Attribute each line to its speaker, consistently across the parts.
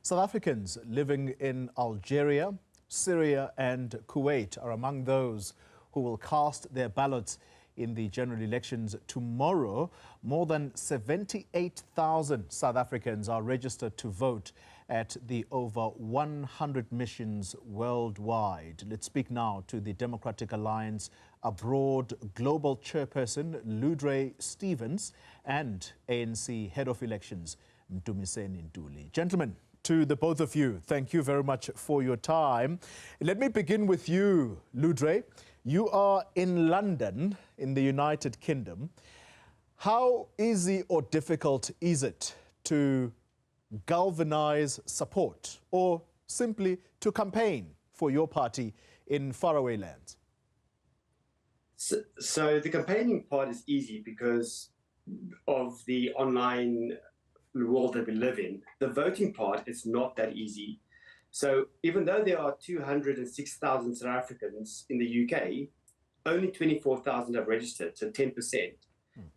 Speaker 1: South Africans living in Algeria, Syria and Kuwait are among those who will cast their ballots in the general elections tomorrow. More than 78,000 South Africans are registered to vote at the over 100 missions worldwide. Let's speak now to the Democratic Alliance Abroad Global Chairperson Ludré Stevens and ANC Head of Elections Mdumiseni Ntuli. Gentlemen, to the both of you, thank you very much for your time. Let me begin with you, Ludré. You are in London, in the United Kingdom. How easy or difficult is it to galvanize support or simply to campaign for your party in faraway lands?
Speaker 2: So the campaigning part is easy because of the online world that we live in. The voting part is not that easy. So even though there are 206,000 South Africans in the UK, only 24,000 have registered, so 10%,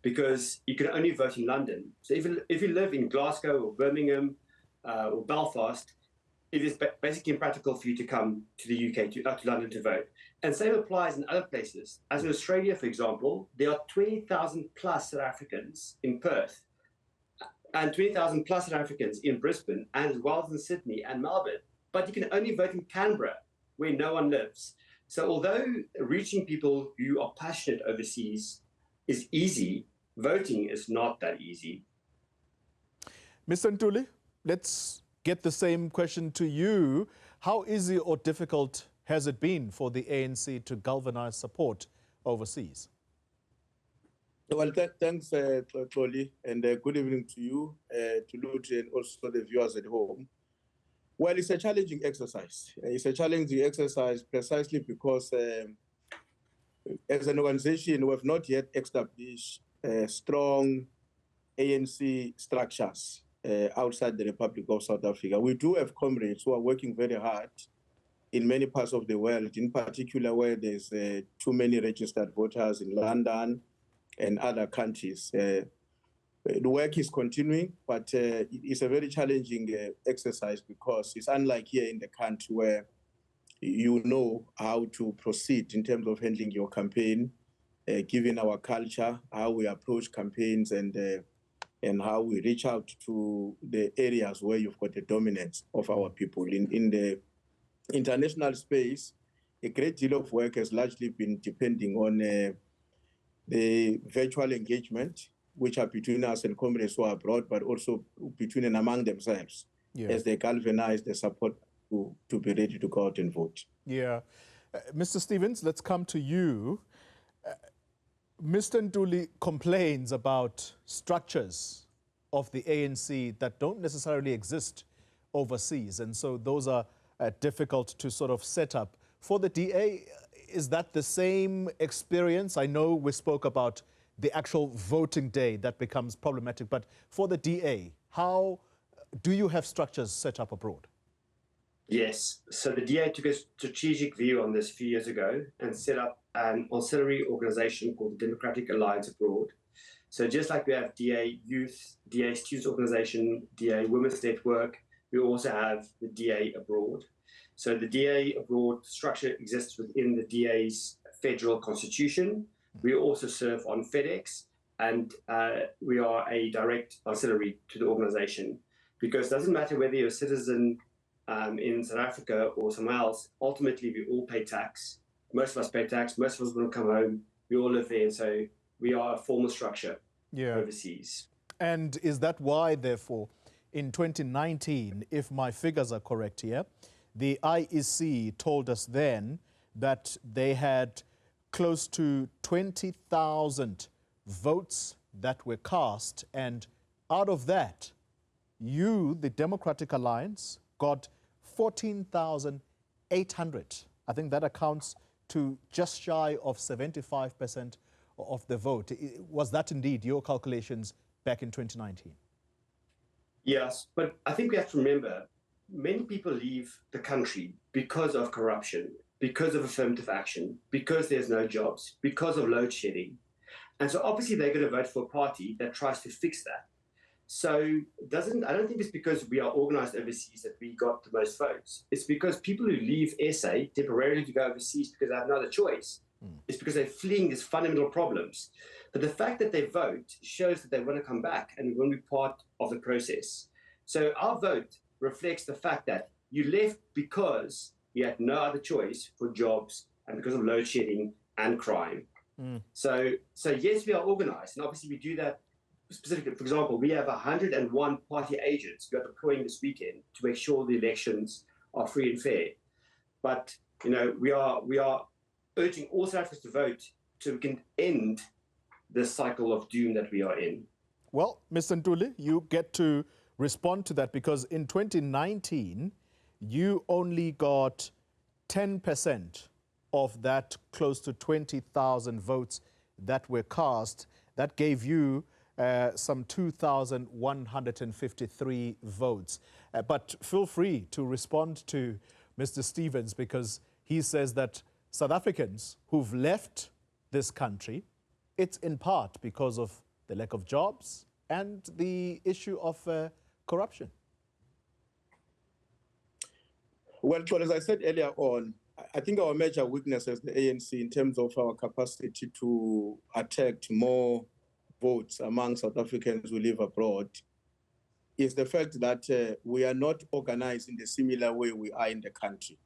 Speaker 2: because you can only vote in London. So if you live in Glasgow or Birmingham or Belfast, it is basically impractical for you to come to the UK, to London to vote. And same applies in other places. As in Australia, for example, there are 20,000 plus South Africans in Perth, and 20,000 plus South Africans in Brisbane, and as well as in Sydney and Melbourne. But you can only vote in Canberra, where no one lives. So although reaching people who are passionate overseas is easy, voting is not that easy.
Speaker 1: Mr. Ntuli, let's get the same question to you. How easy or difficult has it been for the ANC to galvanize support overseas?
Speaker 3: Well, thanks, Ntuli, and good evening to you, to Ludré, and also the viewers at home. Well, it's a challenging exercise. It's a challenging exercise precisely because as an organization, we have not yet established strong ANC structures outside the Republic of South Africa. We do have comrades who are working very hard in many parts of the world, in particular where there's too many registered voters in London and other countries. The work is continuing, but it's a very challenging exercise because it's unlike here in the country where you know how to proceed in terms of handling your campaign, given our culture, how we approach campaigns and how we reach out to the areas where you've got the dominance of our people. In the international space, a great deal of work has largely been depending on the virtual engagement, which are between us and comrades who are abroad, but also between and among themselves, as they galvanize the support to be ready to go out and vote.
Speaker 1: Yeah. Mr. Stevens, let's come to you. Mr. Ntuli complains about structures of the ANC that don't necessarily exist overseas, and so those are difficult to sort of set up. For the DA, is that the same experience? I know we spoke about the actual voting day that becomes problematic, but for the DA, how do you have structures set up abroad?
Speaker 2: Yes, so the DA took a strategic view on this a few years ago and set up an auxiliary organization called the Democratic Alliance Abroad. So just like we have DA Youth, DA Students Organization, DA Women's Network, we also have the DA Abroad. So the DA Abroad structure exists within the DA's federal constitution. We also serve on FedEx, and we are a direct auxiliary to the organization, because it doesn't matter whether you're a citizen in South Africa or somewhere else. Ultimately, we all pay tax. Most of us pay tax. Most of us want to come home. We all live there, so we are a formal structure overseas.
Speaker 1: And is that why, therefore, in 2019, if my figures are correct here, the IEC told us then that they had close to 20,000 votes that were cast, and out of that, you, the Democratic Alliance, got 14,800. I think that accounts to just shy of 75% of the vote. Was that indeed your calculations back in 2019?
Speaker 2: Yes, but I think we have to remember, many people leave the country because of corruption, because of affirmative action, because there's no jobs, because of load shedding. And so obviously they're going to vote for a party that tries to fix that. So I don't think it's because we are organized overseas that we got the most votes. It's because people who leave SA temporarily to go overseas because they have no other choice. It's because they're fleeing these fundamental problems. But the fact that they vote shows that they want to come back and want to be part of the process. So our vote reflects the fact that you left because you had no other choice for jobs and because of load shedding and crime. So yes, we are organized, and obviously we do that specifically. For example, we have 101 party agents who are deploying this weekend to make sure the elections are free and fair. But we are urging all South Africans to vote so we can end this cycle of doom that we are in.
Speaker 1: Well, Mr. Ntuli, you get to respond to that because in 2019, you only got 10% of that close to 20,000 votes that were cast. That gave you some 2,153 votes. But feel free to respond to Mr. Stevens because he says that South Africans who've left this country, it's in part because of the lack of jobs and the issue of corruption.
Speaker 3: Well, as I said earlier on, I think our major weakness as the ANC in terms of our capacity to attract more votes among South Africans who live abroad is the fact that we are not organized in the similar way we are in the country.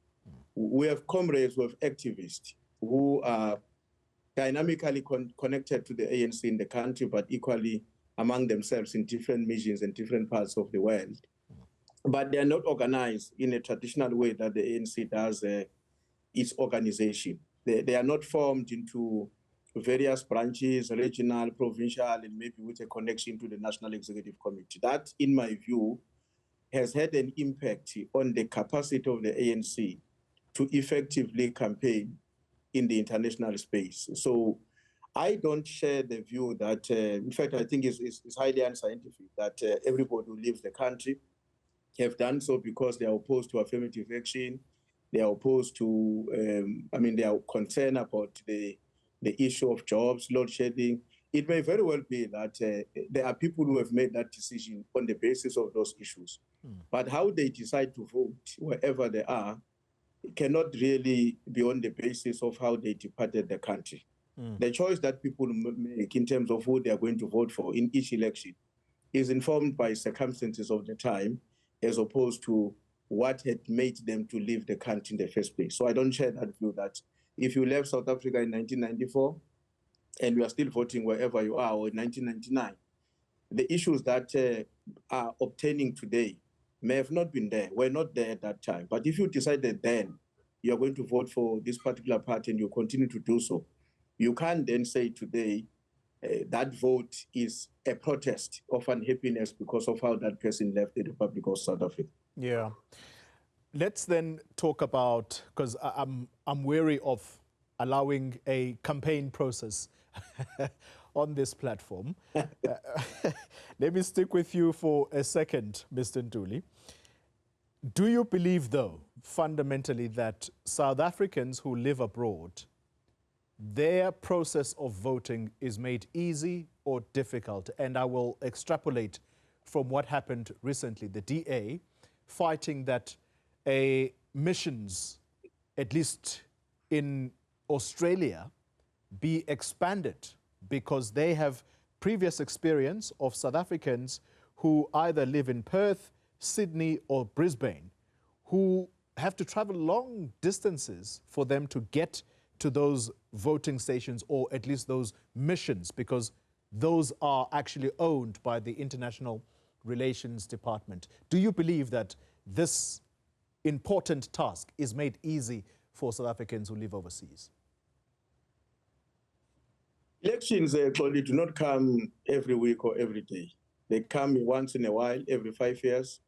Speaker 3: We have comrades, we have activists who are dynamically connected to the ANC in the country, but equally among themselves in different missions and different parts of the world. But they are not organized in a traditional way that the ANC does its organization. They are not formed into various branches, regional, provincial, and maybe with a connection to the National Executive Committee. That, in my view, has had an impact on the capacity of the ANC to effectively campaign in the international space. So I don't share the view that, in fact, I think it's highly unscientific that everybody who leaves the country have done so because they are opposed to affirmative action, they are opposed to, they are concerned about the issue of jobs, load shedding. It may very well be that there are people who have made that decision on the basis of those issues. But how they decide to vote, wherever they are, cannot really be on the basis of how they departed the country. The choice that people make in terms of who they are going to vote for in each election is informed by circumstances of the time as opposed to what had made them to leave the country in the first place. So I don't share that view that if you left South Africa in 1994 and you are still voting wherever you are, or in 1999, the issues that are obtaining today may have not been there, were not there at that time. But if you decided then you're going to vote for this particular party and you continue to do so, you can't then say today that vote is a protest of unhappiness because of how that person left the Republic of South Africa.
Speaker 1: Yeah. Let's then talk about, because I'm wary of allowing a campaign process on this platform. Let me stick with you for a second, Mr. Ntuli. Do you believe, though, fundamentally that South Africans who live abroad, their process of voting is made easy or difficult? And I will extrapolate from what happened recently, the DA fighting that missions, at least in Australia, be expanded because they have previous experience of South Africans who either live in Perth, Sydney or Brisbane, who have to travel long distances for them to get to those voting stations, or at least those missions, because those are actually owned by the International Relations Department. Do you believe that this important task is made easy for South Africans who live overseas?
Speaker 3: Elections actually do not come every week or every day. They come once in a while, every 5 years.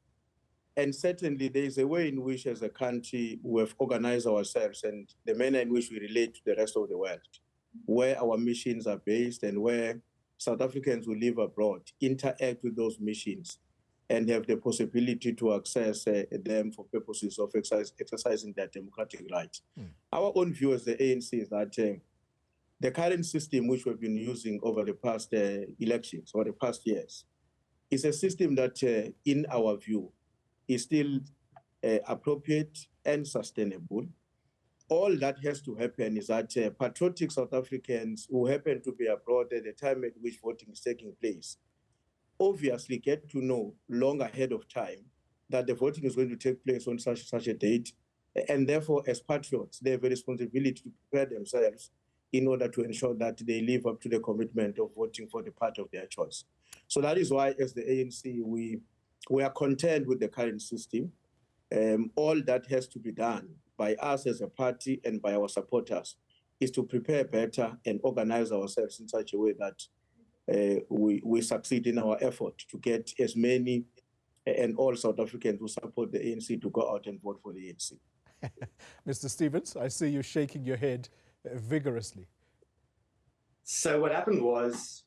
Speaker 3: And certainly there is a way in which as a country we have organized ourselves and the manner in which we relate to the rest of the world, where our missions are based and where South Africans who live abroad interact with those missions and have the possibility to access them for purposes of exercising their democratic rights. Our own view as the ANC is that the current system which we've been using over the past elections or the past years is a system that, in our view, is still appropriate and sustainable. All that has to happen is that patriotic South Africans who happen to be abroad at the time at which voting is taking place obviously get to know long ahead of time that the voting is going to take place on such a date. And therefore, as patriots, they have a responsibility to prepare themselves in order to ensure that they live up to the commitment of voting for the party of their choice. So that is why, as the ANC, we are content with the current system. All that has to be done by us as a party and by our supporters is to prepare better and organize ourselves in such a way that we succeed in our effort to get as many and all South Africans who support the ANC to go out and vote for the ANC.
Speaker 1: Mr. Stevens, I see you shaking your head vigorously.
Speaker 2: So what happened was,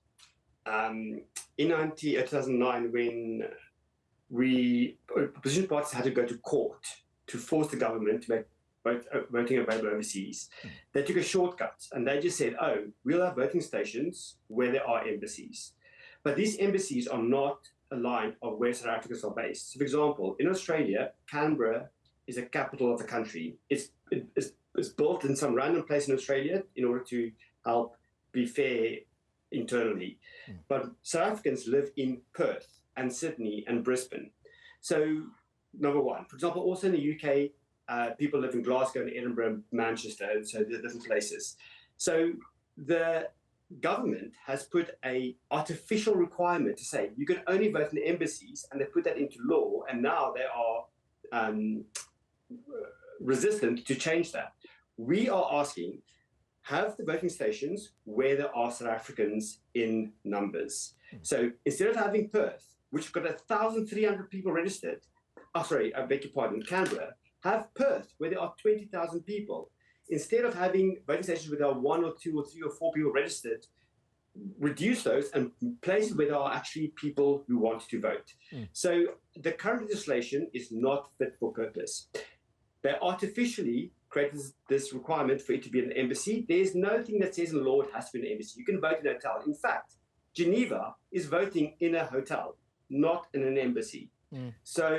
Speaker 2: in 2009, when opposition parties had to go to court to force the government to make voting available overseas, they took a shortcut and they just said, oh, we'll have voting stations where there are embassies. But these embassies are not aligned of where South Africans are based. So, for example, in Australia, Canberra is a capital of the country. It's built in some random place in Australia in order to help be fair internally. But South Africans live in Perth and Sydney and Brisbane. So, number one. For example, also in the UK, people live in Glasgow and Edinburgh and Manchester, and so they're different places. So the government has put an artificial requirement to say you can only vote in the embassies, and they put that into law, and now they are resistant to change that. We are asking, have the voting stations where there are South Africans in numbers. So instead of having Perth, which got 1,300 people registered, I beg your pardon, Canberra, have Perth where there are 20,000 people. Instead of having voting stations where there are 1 or 2 or 3 or 4 people registered, reduce those and places where there are actually people who want to vote. So the current legislation is not fit for purpose. They artificially created this requirement for it to be an embassy. There's nothing that says in law it has to be an embassy. You can vote in a hotel. In fact, Geneva is voting in a hotel, not in an embassy. So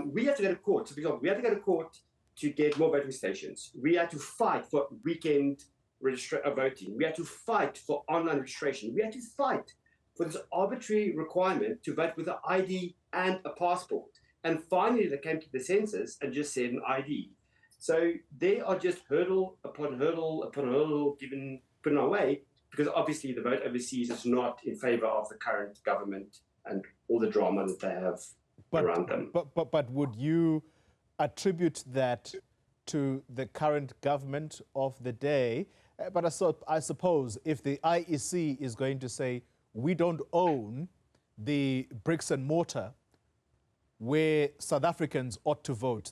Speaker 2: we have to go to court. So, for example, we have to go to court to get more voting stations. We had to fight for weekend voting. We had to fight for online registration. We had to fight for this arbitrary requirement to vote with an ID and a passport. And finally, they came to the census and just said an ID. So they are just hurdle upon hurdle upon hurdle put in our way, because obviously the vote overseas is not in favor of the current government and all the drama that they have around them.
Speaker 1: But would you attribute that to the current government of the day? But I suppose if the IEC is going to say, we don't own the bricks and mortar where South Africans ought to vote,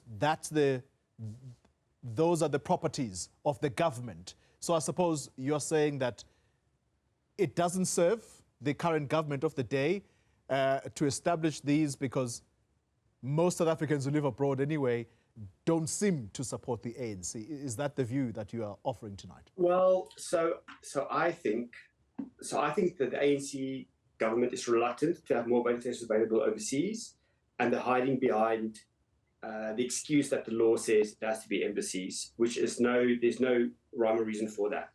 Speaker 1: those are the properties of the government. So I suppose you're saying that it doesn't serve the current government of the day to establish these, because most South Africans who live abroad anyway don't seem to support the ANC. Is that the view that you are offering tonight?
Speaker 2: Well, so I think that the ANC government is reluctant to have more voting stations available overseas, and they're hiding behind the excuse that the law says it has to be embassies, which is there's no rhyme or reason for that.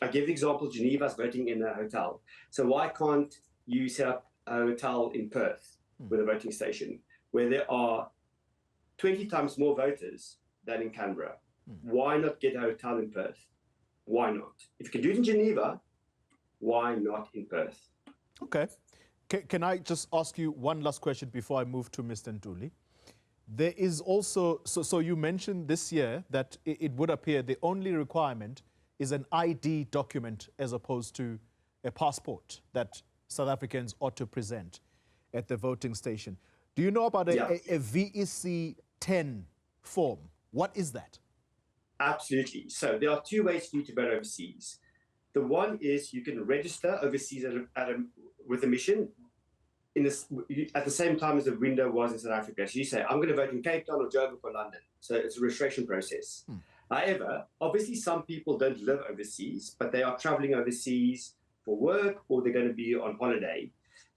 Speaker 2: I give the example, Geneva's voting in a hotel. So why can't you set up a hotel in Perth with a voting station where there are 20 times more voters than in Canberra? Why not get a hotel in Perth? Why not? If you can do it in Geneva, why not in Perth?
Speaker 1: Okay. Can I just ask you one last question before I move to Mr. Ntuli? There is also, so you mentioned this year that it would appear the only requirement is an ID document as opposed to a passport that South Africans ought to present at the voting station. Do you know about a VEC 10 form? What is that? Absolutely.
Speaker 2: So there are two ways for you to vote overseas. The one is you can register overseas with a mission at the same time as the window was in South Africa. So you say, I'm going to vote in Cape Town or Joburg or London. So it's a registration process. However, obviously some people don't live overseas, but they are traveling overseas for work or they're going to be on holiday.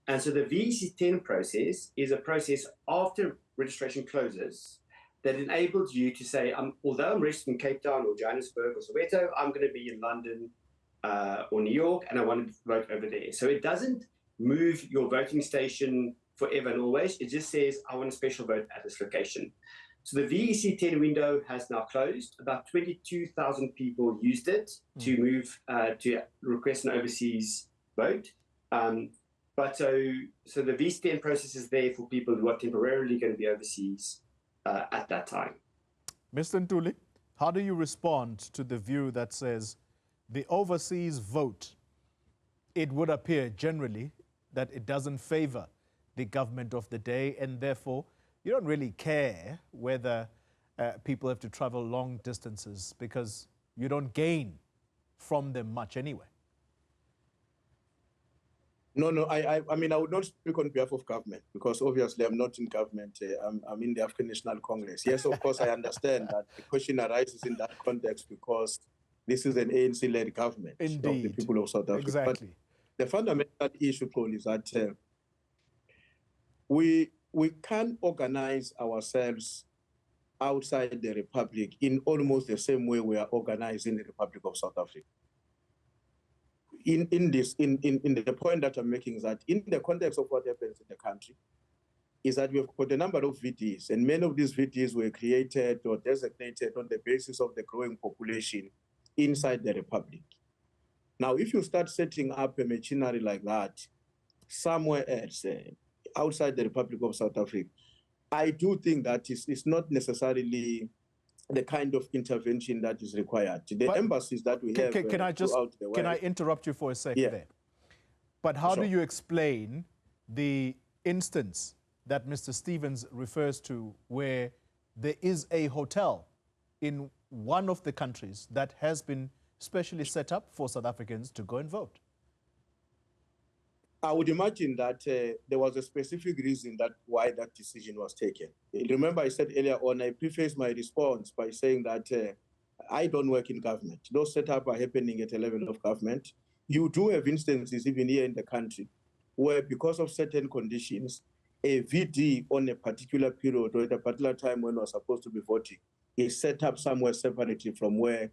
Speaker 2: And so the VEC 10 process is a process after registration closes that enables you to say, although I'm registered in Cape Town or Johannesburg or Soweto, I'm going to be in London or New York, and I want to vote over there. So it doesn't move your voting station forever and always. It just says, I want a special vote at this location. So the VEC 10 window has now closed. About 22,000 people used it to move to request an overseas vote. But so the VEC 10 process is there for people who are temporarily going to be overseas at that time.
Speaker 1: Mr. Ntuli, how do you respond to the view that says the overseas vote, it would appear generally that it doesn't favor the government of the day, and therefore you don't really care whether people have to travel long distances because you don't gain from them much anyway?
Speaker 3: No, I mean, I would not speak on behalf of government because obviously I'm not in government. I'm in the African National Congress. Yes, of course, I understand that the question arises in that context because this is an ANC-led government of the people of South Africa.
Speaker 1: Exactly.
Speaker 3: But the fundamental issue, Paul, is that we can organize ourselves outside the Republic in almost the same way we are organized in the Republic of South Africa. In the point that I'm making is that in the context of what happens in the country, is that we've got a number of VDs, and many of these VDs were created or designated on the basis of the growing population inside the Republic. Now, if you start setting up a machinery like that somewhere else, outside the Republic of South Africa, I do think that it's not necessarily the kind of intervention that is required. The embassies that we have throughout the world.
Speaker 1: Can I interrupt you for a second there? But how do you explain the instance that Mr. Stevens refers to where there is a hotel in one of the countries that has been specially set up for South Africans to go and vote?
Speaker 3: I would imagine that there was a specific reason why that decision was taken. Remember, I said earlier on, I prefaced my response by saying that I don't work in government. Those setups are happening at a level of government. You do have instances even here in the country where, because of certain conditions, a VD on a particular period or at a particular time when we're supposed to be voting is set up somewhere separately from where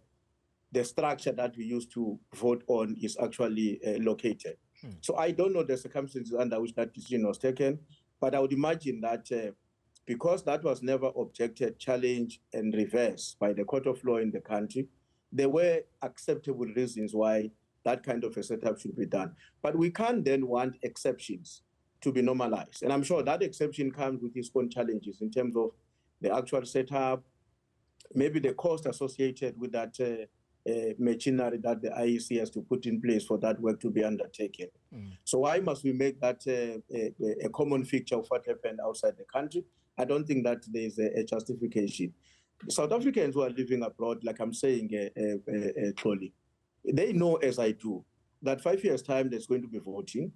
Speaker 3: the structure that we used to vote on is actually located. So I don't know the circumstances under which that decision was taken, but I would imagine that because that was never objected, challenged, and reversed by the court of law in the country, there were acceptable reasons why that kind of a setup should be done. But we can't then want exceptions to be normalized. And I'm sure that exception comes with its own challenges in terms of the actual setup, maybe the cost associated with that machinery that the IEC has to put in place for that work to be undertaken. So why must we make that a common feature of what happened outside the country? I don't think that there is a justification. South Africans who are living abroad, like I'm saying, Ntuli, they know, as I do, that 5 years' time there's going to be voting.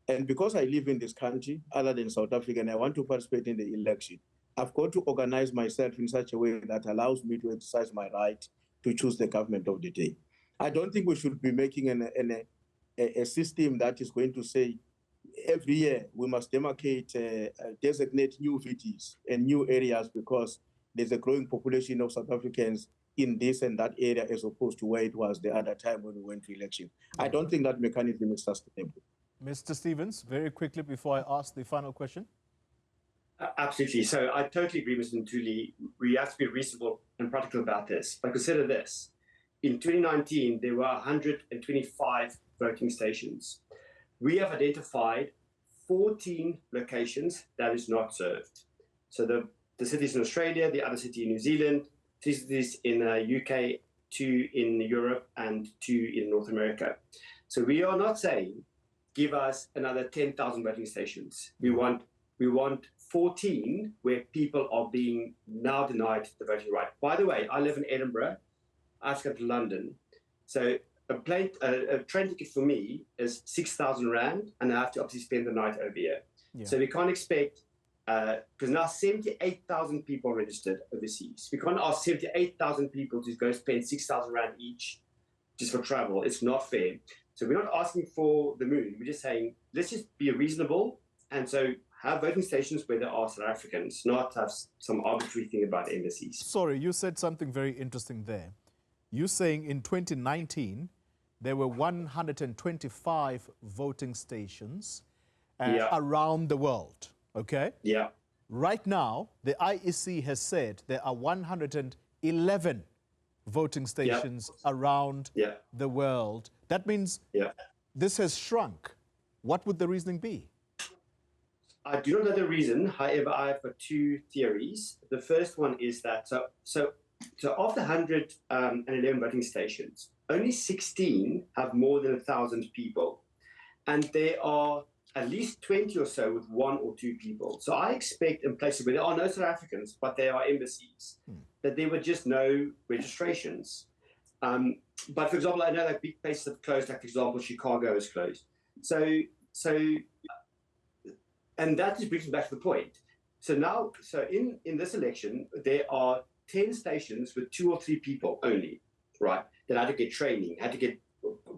Speaker 3: And because I live in this country, other than South Africa, and I want to participate in the election, I've got to organize myself in such a way that allows me to exercise my right to choose the government of the day. I don't think we should be making a system that is going to say every year we must demarcate, designate new VTs and new areas because there's a growing population of South Africans in this and that area as opposed to where it was the other time when we went to election. I don't think that mechanism is sustainable.
Speaker 1: Mr. Stevens, very quickly before I ask the final question.
Speaker 2: Absolutely. So I totally agree with Ntuli. We have to be reasonable and practical about this. But consider this. In 2019, there were 125 voting stations. We have identified 14 locations that is not served. So the cities in Australia, the other city in New Zealand, 2 cities in the UK, 2 in Europe, and 2 in North America. So we are not saying, give us another 10,000 voting stations. We want 14 where people are being now denied the voting right. By the way, I live in Edinburgh. I have to go to London. So a train ticket for me is 6,000 Rand, and I have to obviously spend the night over here. Yeah. So we can't expect, because now 78,000 people are registered overseas. We can't ask 78,000 people to go spend 6,000 Rand each just for travel. It's not fair. So we're not asking for the moon. We're just saying, let's just be reasonable. And so have voting stations where there are South Africans, not have some arbitrary thing about embassies.
Speaker 1: Sorry, you said something very interesting there. You're saying in 2019, there were 125 voting stations around the world, okay?
Speaker 2: Yeah.
Speaker 1: Right now, the IEC has said there are 111 voting stations around the world. That means this has shrunk. What would the reasoning be?
Speaker 2: I do not know the reason. However, I've got two theories. The first one is that, so of the 111 voting stations, only 16 have more than 1,000 people. And there are at least 20 or so with 1 or 2 people. So I expect in places where there are no South Africans, but there are embassies, that there were just no registrations. But for example, I know that big places have closed, like for example, Chicago is closed. And that just brings me back to the point. So now, in this election, there are 10 stations with 2 or 3 people only, right? That had to get training, had to get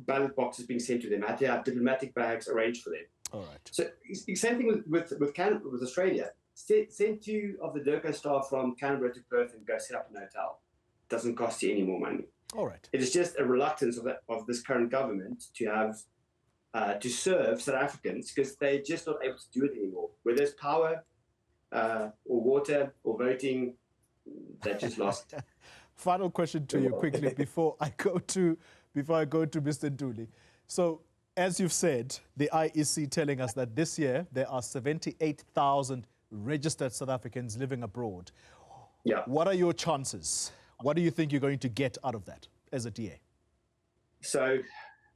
Speaker 2: ballot boxes being sent to them, had to have diplomatic bags arranged for them.
Speaker 1: All right.
Speaker 2: So same thing with Canada, with Australia. Send 2 of the DIRCO staff from Canberra to Perth and go set up an hotel. Doesn't cost you any more money.
Speaker 1: All right.
Speaker 2: It is just a reluctance of this current government to have to serve South Africans because they're just not able to do it anymore. Where there's power or water or voting, they just lost.
Speaker 1: Final question to you quickly before I go to Mr. Ntuli. So, as you've said, the IEC telling us that this year there are 78,000 registered South Africans living abroad.
Speaker 2: Yeah.
Speaker 1: What are your chances? What do you think you're going to get out of that as a DA?
Speaker 2: So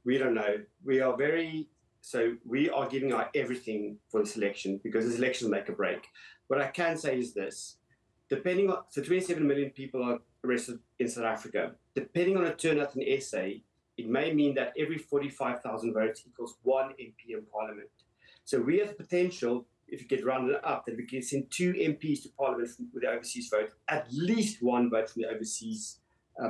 Speaker 2: we don't know. We are giving our everything for this election because this election will make a break. What I can say is this. So 27 million people are arrested in South Africa. Depending on a turnout in SA, it may mean that every 45,000 votes equals 1 MP in Parliament. So we have the potential, if you get rounded up, that we can send 2 MPs to Parliament with the overseas vote, at least 1 vote from the overseas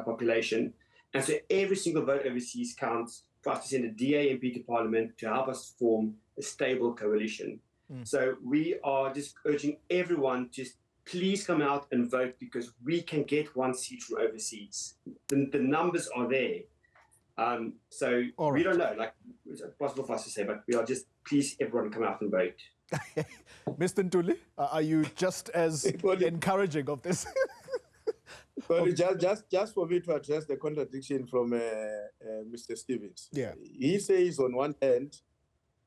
Speaker 2: population. And so every single vote overseas counts for us to send a DA MP to Parliament to help us form a stable coalition. So we are just urging everyone to just please come out and vote because we can get 1 seat from overseas. The numbers are there. So we don't know, like it's possible for us to say, but we are just, please everyone come out and vote.
Speaker 1: Mr. Ntuli, are you just as encouraging of this?
Speaker 3: Well, just for me to address the contradiction from Mr. Stevens.
Speaker 1: Yeah.
Speaker 3: He says on one hand,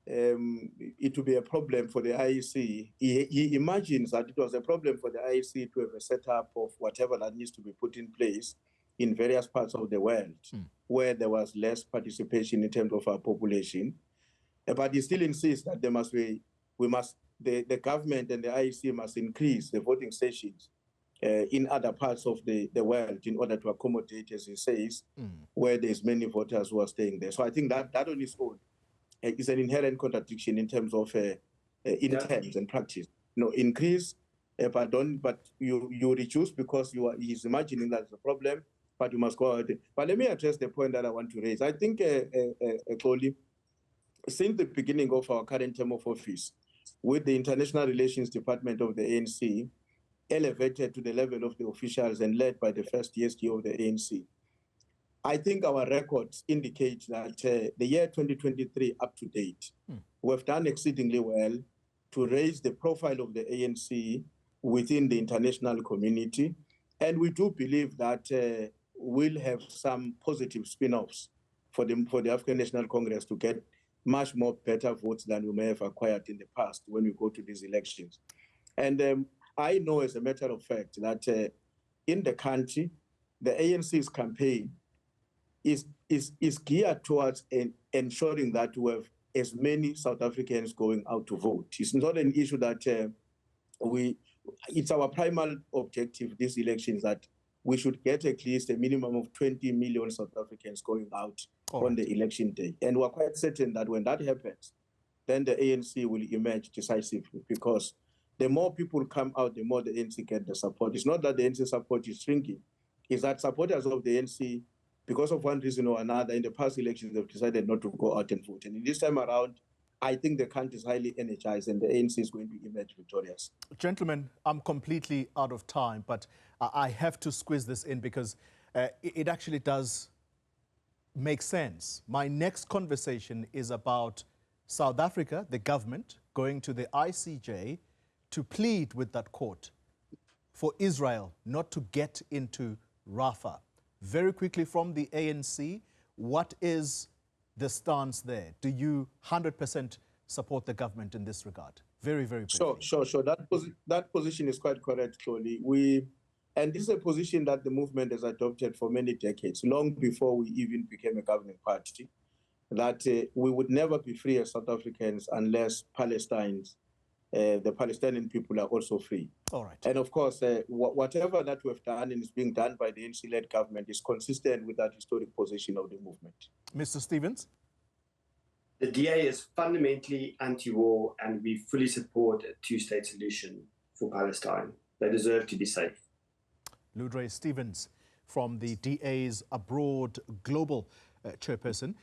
Speaker 3: it will be a problem for the IEC. He imagines that it was a problem for the IEC to have a setup of whatever that needs to be put in place in various parts of the world where there was less participation in terms of our population. But he still insists that there must be, the government and the IEC must increase the voting stations in other parts of the world in order to accommodate, as he says, where there's many voters who are staying there. So I think that on its own is an inherent contradiction in terms of intent and practice. Increase, but you reduce because he's imagining that's a problem, but you must go ahead. But let me address the point that I want to raise. I think, Ntuli, since the beginning of our current term of office, with the International Relations Department of the ANC, elevated to the level of the officials and led by the first DSG of the ANC, I think our records indicate that the year 2023 up to date, we've done exceedingly well to raise the profile of the ANC within the international community. And we do believe that we'll have some positive spin-offs for the African National Congress to get much more better votes than we may have acquired in the past when we go to these elections. And I know as a matter of fact that in the country, the ANC's campaign is geared towards ensuring that we have as many South Africans going out to vote. It's not an issue that it's our primary objective, these elections, that we should get at least a minimum of 20 million South Africans going out on the election day. And we're quite certain that when that happens, then the ANC will emerge decisively, because the more people come out, the more the ANC get the support. It's not that the ANC support is shrinking. It's that supporters of the ANC because of one reason or another, in the past elections, they've decided not to go out and vote. And in this time around, I think the country is highly energized and the ANC is going to emerge victorious.
Speaker 1: Gentlemen, I'm completely out of time, but I have to squeeze this in because it actually does make sense. My next conversation is about South Africa, the government, going to the ICJ to plead with that court for Israel not to get into Rafah. Very quickly from the ANC, what is the stance there? Do you 100% support the government in this regard? Very, very briefly.
Speaker 3: Sure. That position is quite correct, Ntuli. And this is a position that the movement has adopted for many decades, long before we even became a governing party, that we would never be free as South Africans unless the Palestinian people are also free.
Speaker 1: All right.
Speaker 3: And of course, whatever that we've done and is being done by the ANC-led government is consistent with that historic position of the movement.
Speaker 1: Mr. Stevens?
Speaker 2: The DA is fundamentally anti-war, and we fully support a two-state solution for Palestine. They deserve to be safe.
Speaker 1: Ludré Stevens from the DA's Abroad Global chairperson,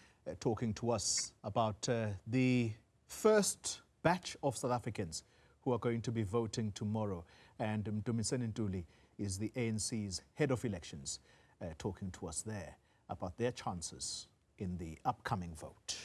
Speaker 1: talking to us about the first batch of South Africans who are going to be voting tomorrow. And Mdumiseni Ntuli is the ANC's head of elections, talking to us there about their chances in the upcoming vote.